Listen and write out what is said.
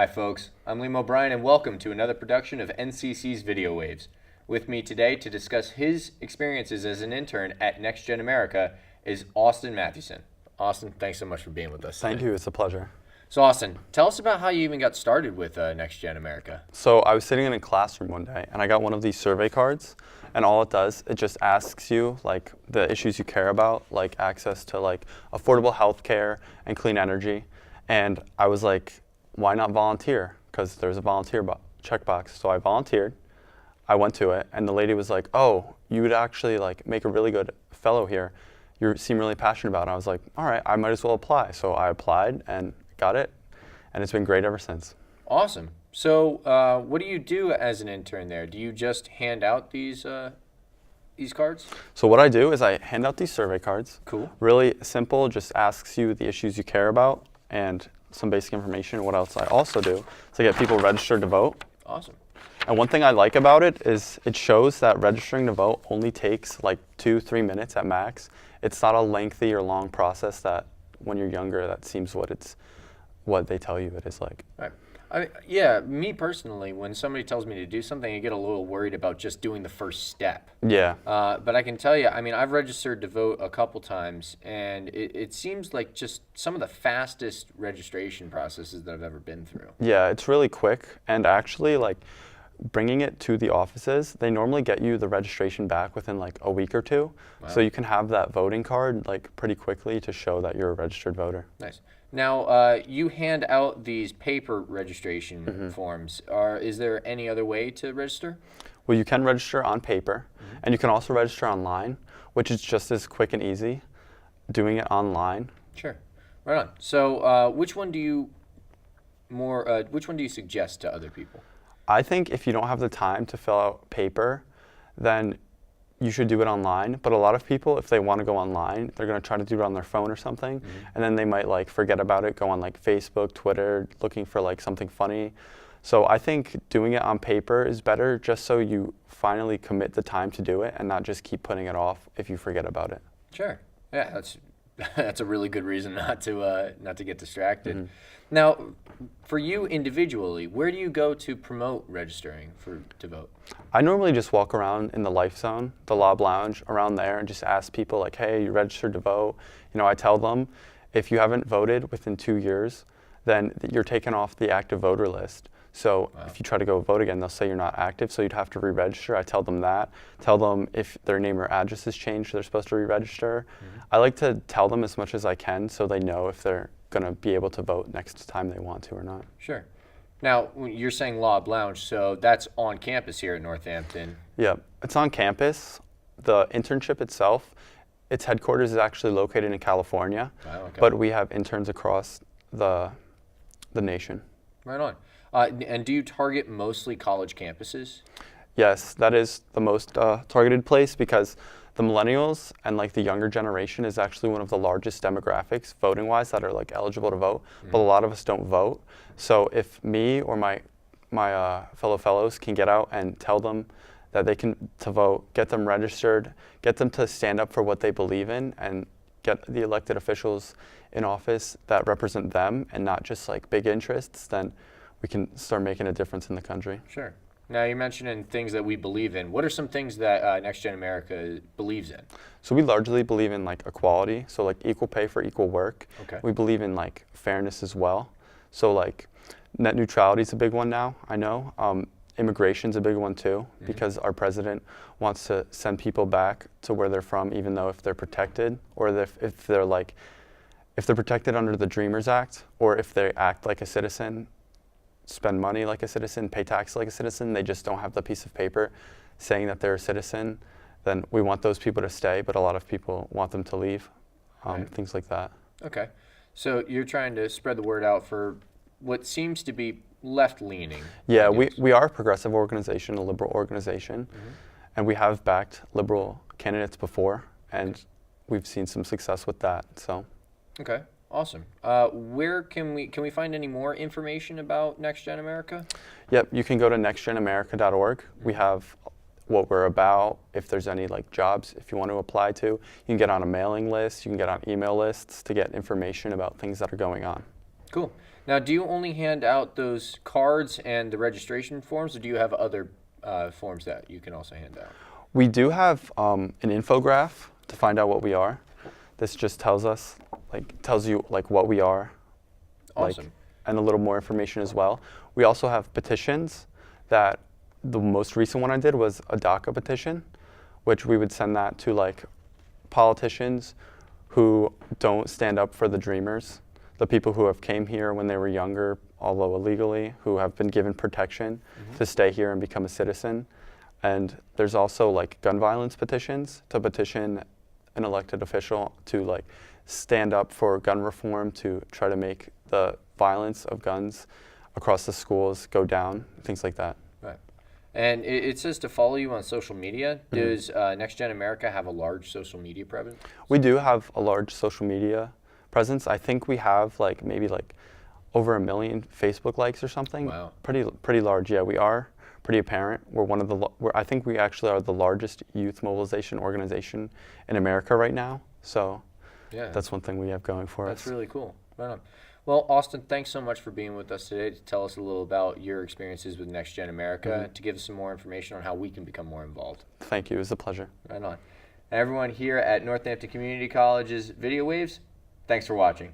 Hi, folks. I'm Liam O'Brien, and welcome to another production of NCC's Video Waves. With me today to discuss his experiences as an intern at Next Gen America is Austin Mathewson. Austin, thanks so much for being with us today. Thank you. It's a pleasure. So, Austin, tell us about how you even got started with Next Gen America. So I was sitting in a classroom one day, and I got one of these survey cards, and all it does, it just asks you like the issues you care about, like access to like affordable health care and clean energy. And I was like, why not volunteer? Because there's a volunteer checkbox. So I volunteered. I went to it, and the lady was like, "Oh, you would actually like make a really good fellow here. You seem really passionate about it." I was like, "All right, I might as well apply." So I applied and got it, and it's been great ever since. Awesome. So, what do you do as an intern there? Do you just hand out these cards? So what I do is I hand out these survey cards. Cool. Really simple, just asks you the issues you care about and some basic information. What else I also do is I get people registered to vote. Awesome. And one thing I like about it is it shows that registering to vote only takes like 2-3 minutes at max. It's not a lengthy or long process that when you're younger, that seems what they tell you it is like. Right. Me personally, when somebody tells me to do something, I get a little worried about just doing the first step. Yeah. But I can tell you, I mean, I've registered to vote a couple times, and it seems like just some of the fastest registration processes that I've ever been through. Yeah, it's really quick, and actually like bringing it to the offices, they normally get you the registration back within like a week or two. Wow. So you can have that voting card like pretty quickly to show that you're a registered voter. Nice. Now, you hand out these paper registration forms. Is there any other way to register? Well, you can register on paper, and you can also register online, which is just as quick and easy, doing it online. Sure. Right on. So, which one do you suggest to other people? I think if you don't have the time to fill out paper, then you should do it online. But a lot of people, if they want to go online, they're going to try to do it on their phone or something, and then they might like forget about it, go on like Facebook, Twitter, looking for like something funny. So I think doing it on paper is better, just so you finally commit the time to do it and not just keep putting it off if you forget about it. Sure. Yeah, that's a really good reason not to get distracted. Now, for you individually, where do you go to promote registering to vote? I normally just walk around in the Life Zone, the Lob Lounge, around there, and just ask people like, "Hey, you registered to vote?" You know, I tell them, if you haven't voted within 2 years, then you're taken off the active voter list. So if you try to go vote again, they'll say you're not active, so you'd have to re-register. I tell them that. Tell them if their name or address has changed, they're supposed to re-register. I like to tell them as much as I can so they know if they're going to be able to vote next time they want to or not. Sure. Now, you're saying Lob Lounge, so that's on campus here at Northampton. Yeah, it's on campus. The internship itself, its headquarters is actually located in California, Okay. but we have interns across the nation. Right on. And do you target mostly college campuses? Yes, that is the most targeted place because the millennials and like the younger generation is actually one of the largest demographics voting wise that are like eligible to vote, but a lot of us don't vote. So if me or my fellow fellows can get out and tell them that they can to vote, get them registered, get them to stand up for what they believe in, and get the elected officials in office that represent them and not just like big interests, then we can start making a difference in the country. Sure. Now, you're mentioning things that we believe in. What are some things that Next Gen America believes in? So we largely believe in like equality, so like equal pay for equal work. Okay. We believe in like fairness as well. So like net neutrality is a big one now, I know. Immigration's a big one too, because our president wants to send people back to where they're from, even though if they're protected, or if they're protected under the Dreamers Act, or if they act like a citizen, spend money like a citizen, pay tax like a citizen, they just don't have the piece of paper saying that they're a citizen, then we want those people to stay, but a lot of people want them to leave, things like that. Okay. So you're trying to spread the word out for what seems to be left-leaning. Yeah, I guess. we are a progressive organization, a liberal organization, and we have backed liberal candidates before, and we've seen some success with that, so. Okay. Awesome. Where can we find any more information about Next Gen America? Yep, you can go to nextgenamerica.org. We have what we're about, if there's any like jobs if you want to apply to. You can get on a mailing list, you can get on email lists to get information about things that are going on. Cool. Now, do you only hand out those cards and the registration forms, or do you have other forms that you can also hand out? We do have an infograph to find out what we are. This just tells us, tells you what we are, Awesome. and a little more information as well. We also have petitions that the most recent one I did was a DACA petition, which we would send that to politicians who don't stand up for the dreamers, the people who have came here when they were younger, although illegally, who have been given protection to stay here and become a citizen. And there's also gun violence petitions to petition an elected official to stand up for gun reform, to try to make the violence of guns across the schools go down, things like that. Right. And it says to follow you on social media. Does Next Gen America have a large social media presence? We do have a large social media presence. I think we have maybe over 1 million Facebook likes or something. Wow. Pretty large. Yeah, we are pretty apparent. We're one of the. I think we actually are the largest youth mobilization organization in America right now. So Yeah. that's one thing we have going for us. That's really cool. Right on. Well, Austin, thanks so much for being with us today to tell us a little about your experiences with Next Gen America, to give us some more information on how we can become more involved. Thank you. It was a pleasure. Right on. And everyone here at Northampton Community College's Video Waves, thanks for watching.